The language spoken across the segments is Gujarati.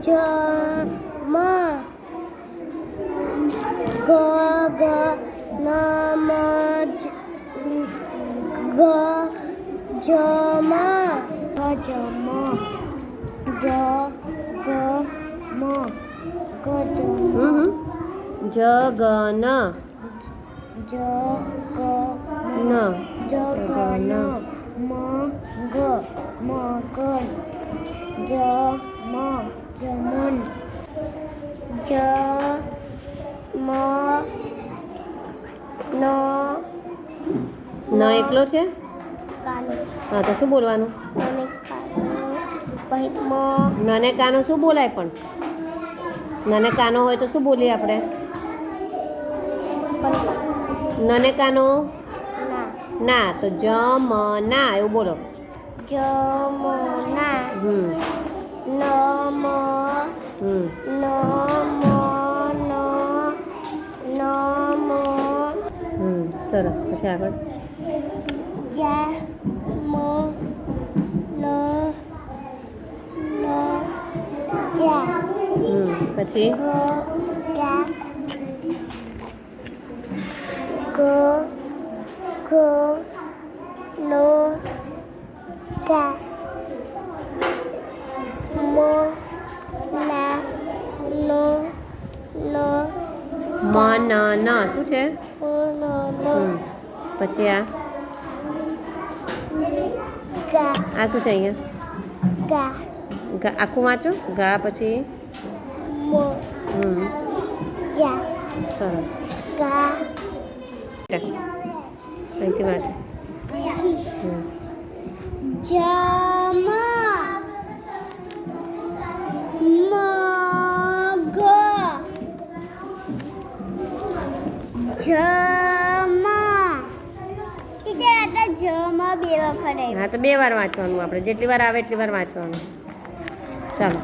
જ મ ગ ગ ન મ ગ જ મ જ મ જ ગ મ જગન જગન જગન મગ મગન જમન ન એકલો છે. હા તો શું બોલવાનું? નને કાનો શું બોલાય? પણ નને કાનો હોય તો શું બોલીએ આપણે? નને કાનો ના, તો જમના એવું બોલો. જમના નમ સરસ. પછી આગળ જા મ ન જા પછી ગ નો કા મ ના નો ન શું છે? પછી આ શું છે અહીંયા? આખું વાંચો. ગા પછી જા સરસ. ગા અહીંથી વાંચો. જમ મગ જમ ટીચર આટલા જમ બે વખત હા તો 2 વાર વાંચવાનું. આપણે જેટલી વાર આવે એટલી વાર વાંચવાનું. ચાલો.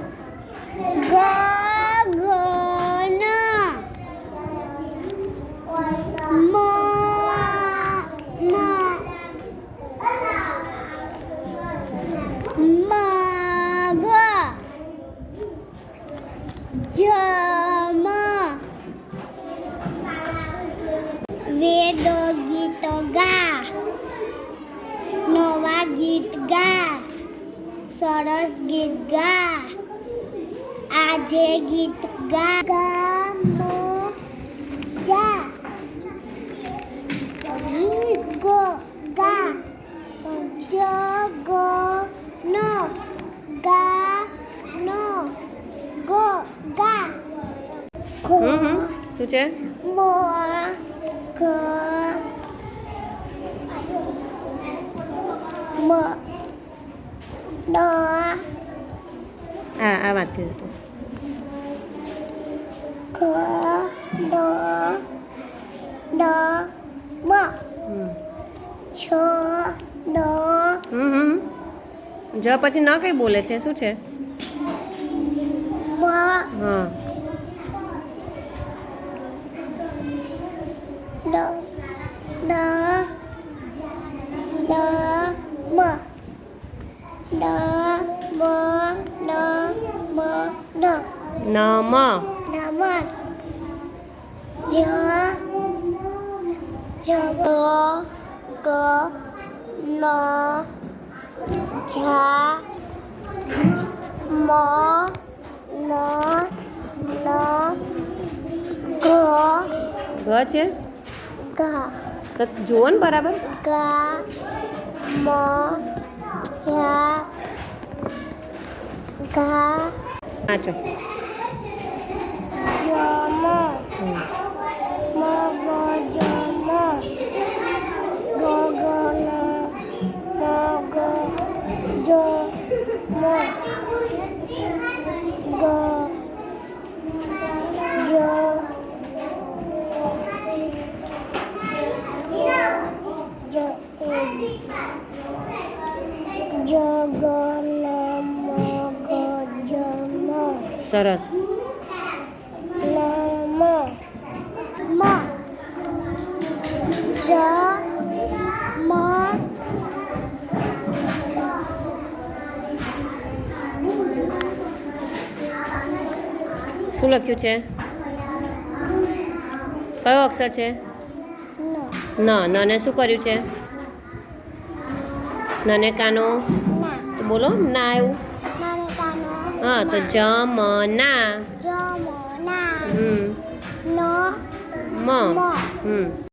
ગગન મગ જમ વેદ ગીત ગા નવા ગીત ગા સરસ ગીત ગા આજે ગીત ગા ગા મ જા ગો ગા જ ગો નો ગા નો ગો ગા શું છે? મો ગ મ ન આ વાંચ્યું હતું. ગ ડ મ છ ન જ પછી ન કઈ બોલે છે? શું છે? મ હા ન ન ન મ ન મ ન મ ન નમ નમ જ ગ ન ઝા મ ન ગ છે. ગા તો જુઓ ને બરાબર. ગા મ ઝા ગા વાંચો. જમ મગ જમ ગગન મગ જ મ ગ જ જગન મગ જમ સરસ. નમ મ જ મ શું લખ્યું છે? કયો અક્ષર છે? ન ન ને શું કર્યું છે? નને કાનો ના તો બોલો ના આવ્યું. નાને કાનો હા તો જમના. જમના હમ ન મ મ હમ